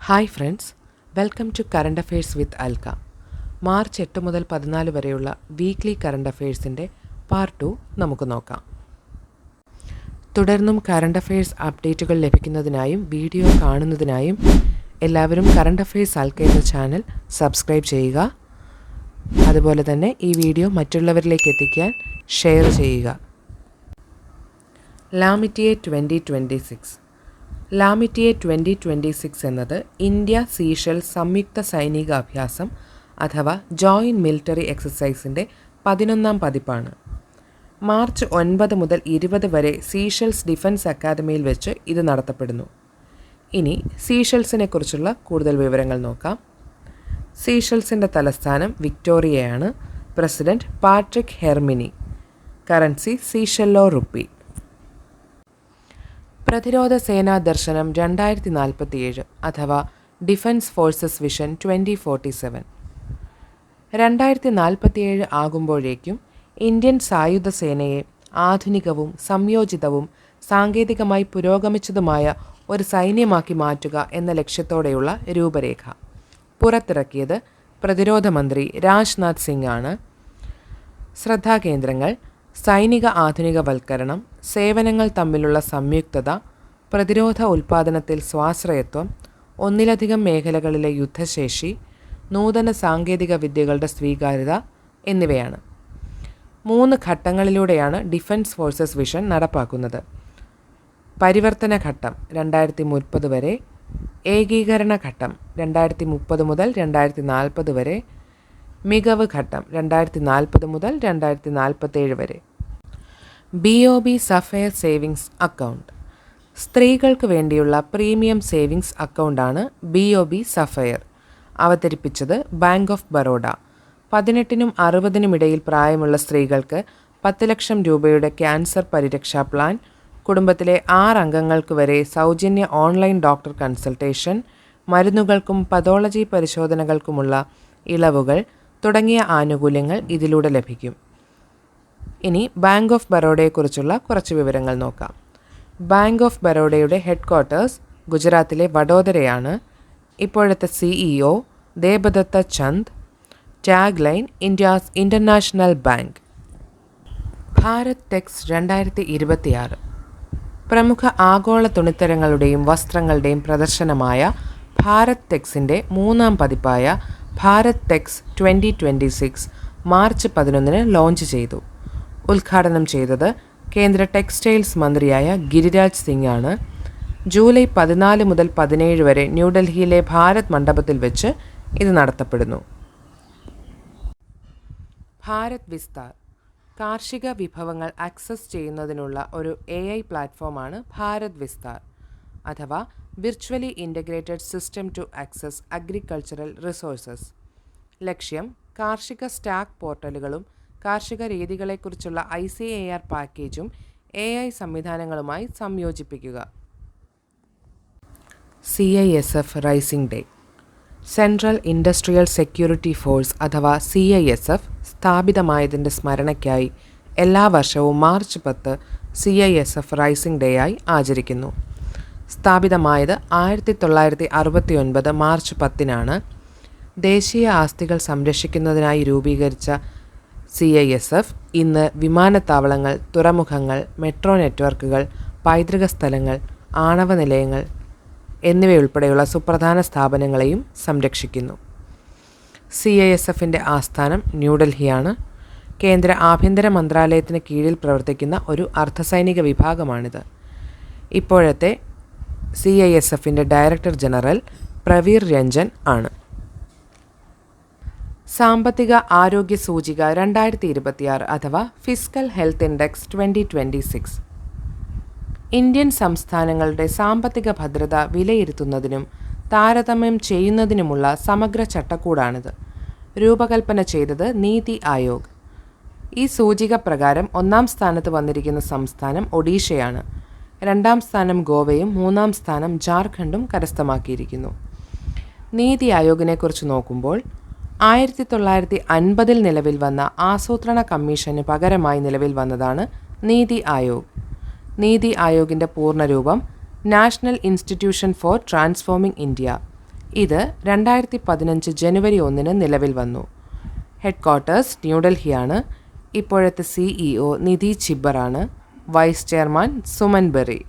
Hi friends, welcome to current affairs with Alka. March 8 മുതൽ 14 വരെയുള്ള weekly current അഫെയർസിൻ്റെ part 2 നമുക്ക് നോക്കാം. തുടർന്നും കറണ്ട് അഫെയർസ് അപ്ഡേറ്റുകൾ ലഭിക്കുന്നതിനായും വീഡിയോ കാണുന്നതിനായും എല്ലാവരും കറണ്ട് അഫെയർസ് അൽക്ക എന്ന ചാനൽ സബ്സ്ക്രൈബ് ചെയ്യുക. അതുപോലെ തന്നെ ഈ വീഡിയോ മറ്റുള്ളവരിലേക്ക് എത്തിക്കാൻ ഷെയർ ചെയ്യുക. ലാമിറ്റിയെ 2026 ലാമിറ്റിയെ 2026 എന്നത് ഇന്ത്യ സീഷെൽസ് സംയുക്ത സൈനിക അഭ്യാസം അഥവാ ജോയിൻറ്റ് മിലിറ്ററി എക്സസൈസിൻ്റെ 11ാം പതിപ്പാണ്. മാർച്ച് 9 മുതൽ 20 വരെ സീഷെൽസ് ഡിഫൻസ് അക്കാദമിയിൽ വെച്ച് ഇത് നടത്തപ്പെടുന്നു. ഇനി സീഷെൽസിനെ കുറിച്ചുള്ള കൂടുതൽ വിവരങ്ങൾ നോക്കാം. സീഷെൽസിൻ്റെ തലസ്ഥാനം വിക്ടോറിയയാണ്. President Patrick Herminie. Currency Seychellois rupee. പ്രതിരോധ സേനാ ദർശനം 2047 അഥവാ ഡിഫൻസ് ഫോഴ്സസ് വിഷൻ 2047. 2047 ആകുമ്പോഴേക്കും ഇന്ത്യൻ സായുധ സേനയെ ആധുനികവും സംയോജിതവും സാങ്കേതികമായി പുരോഗമിച്ചതുമായ ഒരു സൈന്യമാക്കി മാറ്റുക എന്ന ലക്ഷ്യത്തോടെയുള്ള രൂപരേഖ പുറത്തിറക്കിയത് പ്രതിരോധ മന്ത്രി രാജ്നാഥ് സിംഗ് ആണ്. ശ്രദ്ധാകേന്ദ്രങ്ങൾ: സൈനിക ആധുനികവൽക്കരണം, സേവനങ്ങൾ തമ്മിലുള്ള സംയുക്തത, പ്രതിരോധ ഉൽപ്പാദനത്തിൽ സ്വാശ്രയത്വം, ഒന്നിലധികം മേഖലകളിലെ യുദ്ധശേഷി, നൂതന സാങ്കേതിക വിദ്യകളുടെ സ്വീകാര്യത എന്നിവയാണ്. 3 ഘട്ടങ്ങളിലൂടെയാണ് ഡിഫൻസ് ഫോഴ്സസ് വിഷൻ നടപ്പാക്കുന്നത്. പരിവർത്തന ഘട്ടം 2030 വരെ, ഏകീകരണ ഘട്ടം 2030 മുതൽ 2040 വരെ, മികവ് ഘട്ടം 2040 മുതൽ 2047 വരെ. BOB സഫയർ സേവിങ്സ് അക്കൗണ്ട് സ്ത്രീകൾക്ക് വേണ്ടിയുള്ള പ്രീമിയം സേവിങ്സ് അക്കൗണ്ടാണ് BOB സഫയർ. അവതരിപ്പിച്ചത് ബാങ്ക് ഓഫ് ബറോഡ. 18നും 60നും ഇടയിൽ പ്രായമുള്ള സ്ത്രീകൾക്ക് 10 ലക്ഷം രൂപയുടെ ക്യാൻസർ പരിരക്ഷാ പ്ലാൻ, കുടുംബത്തിലെ 6 അംഗങ്ങൾക്ക് വരെ സൗജന്യ ഓൺലൈൻ ഡോക്ടർ കൺസൾട്ടേഷൻ, മരുന്നുകൾക്കും പതോളജി പരിശോധനകൾക്കുമുള്ള ഇളവുകൾ തുടങ്ങിയ ആനുകൂല്യങ്ങൾ ഇതിലൂടെ ലഭിക്കും. ഇനി ബാങ്ക് ഓഫ് ബറോഡയെക്കുറിച്ചുള്ള കുറച്ച് വിവരങ്ങൾ നോക്കാം. ബാങ്ക് ഓഫ് ബറോഡയുടെ ഹെഡ്ക്വാർട്ടേഴ്സ് ഗുജറാത്തിലെ വഡോദരയാണ്. ഇപ്പോഴത്തെ CEO Debadatta Chand. Tag line India's international bank. Bharat Tex 2026 പ്രമുഖ ആഗോള തുണിത്തരങ്ങളുടെയും വസ്ത്രങ്ങളുടെയും പ്രദർശനമായ ഭാരത് ടെക്സിൻ്റെ 3ാം പതിപ്പായ ഭാരത് ടെക്സ് 2026 മാർച്ച് 11 ലോഞ്ച് ചെയ്തു. ഉദ്ഘാടനം ചെയ്തത് കേന്ദ്ര ടെക്സ്റ്റൈൽസ് മന്ത്രിയായ ഗിരിരാജ് സിംഗ് ആണ്. ജൂലൈ 14 മുതൽ 17 വരെ ന്യൂഡൽഹിയിലെ ഭാരത് മണ്ഡപത്തിൽ വെച്ച് ഇത് നടത്തപ്പെടുന്നു. ഭാരത് വിസ്താർ കാർഷിക വിഭവങ്ങൾ ആക്സസ് ചെയ്യുന്നതിനുള്ള ഒരു AI പ്ലാറ്റ്ഫോമാണ് ഭാരത് വിസ്താർ അഥവാ virtually integrated system to access agricultural resources. ലക്ഷ്യം കാർഷിക സ്റ്റാക്ക് പോർട്ടലുകളും കാർഷിക രീതികളെക്കുറിച്ചുള്ള ICAR പാക്കേജും AI സംവിധാനങ്ങളുമായി സംയോജിപ്പിക്കുക. CISF rising day central industrial security force അഥവാ CISF സ്ഥാപിതമായതിൻ്റെ സ്മരണയ്ക്കായി എല്ലാ വർഷവും മാർച്ച് 10 CISF റൈസിംഗ് ഡേ ആയി ആചരിക്കുന്നു. സ്ഥാപിതമായത് 1969 മാർച്ച് 10-നാണ്. ദേശീയ ആസ്തികൾ സംരക്ഷിക്കുന്നതിനായി രൂപീകരിച്ച CISF ഇന്ന് വിമാനത്താവളങ്ങൾ, തുറമുഖങ്ങൾ, മെട്രോ നെറ്റ്വർക്കുകൾ, പൈതൃക സ്ഥലങ്ങൾ, ആണവ നിലയങ്ങൾ എന്നിവയുൾപ്പെടെയുള്ള സുപ്രധാന സ്ഥാപനങ്ങളെയും സംരക്ഷിക്കുന്നു. CISFൻ്റെ ആസ്ഥാനം ന്യൂഡൽഹിയാണ്. കേന്ദ്ര ആഭ്യന്തര മന്ത്രാലയത്തിന് കീഴിൽ പ്രവർത്തിക്കുന്ന ഒരു അർദ്ധസൈനിക വിഭാഗമാണിത്. ഇപ്പോഴത്തെ CISFൻ്റെ ഡയറക്ടർ ജനറൽ പ്രവീർ രഞ്ജൻ ആണ്. സാമ്പത്തിക ആരോഗ്യ സൂചിക 2026 അഥവാ ഫിസ്ക്കൽ ഹെൽത്ത് ഇൻഡെക്സ് 2026 ഇന്ത്യൻ സംസ്ഥാനങ്ങളുടെ സാമ്പത്തിക ഭദ്രത വിലയിരുത്തുന്നതിനും താരതമ്യം ചെയ്യുന്നതിനുമുള്ള സമഗ്ര ചട്ടക്കൂടാണിത്. രൂപകൽപ്പന ചെയ്തത് നീതി ആയോഗ്. ഈ സൂചിക പ്രകാരം 1ാം സ്ഥാനത്ത് വന്നിരിക്കുന്ന സംസ്ഥാനം ഒഡീഷയാണ്. 2ാം സ്ഥാനം ഗോവയും 3ാം സ്ഥാനം ജാർഖണ്ഡും കരസ്ഥമാക്കിയിരിക്കുന്നു. നീതി ആയോഗിനെക്കുറിച്ച് നോക്കുമ്പോൾ 1950 നിലവിൽ വന്ന ആസൂത്രണ കമ്മീഷന് പകരമായി നിലവിൽ വന്നതാണ് നീതി ആയോഗ്. നീതി ആയോഗിൻ്റെ പൂർണ്ണരൂപം national institution for transforming India ഇത് 2015 ജനുവരി 1 നിലവിൽ വന്നു. ഹെഡ് ക്വാർട്ടേഴ്സ് ന്യൂഡൽഹിയാണ്. ഇപ്പോഴത്തെ CEO നിധി ചിബ്ബറാണ്. Vice chairman Suman berry.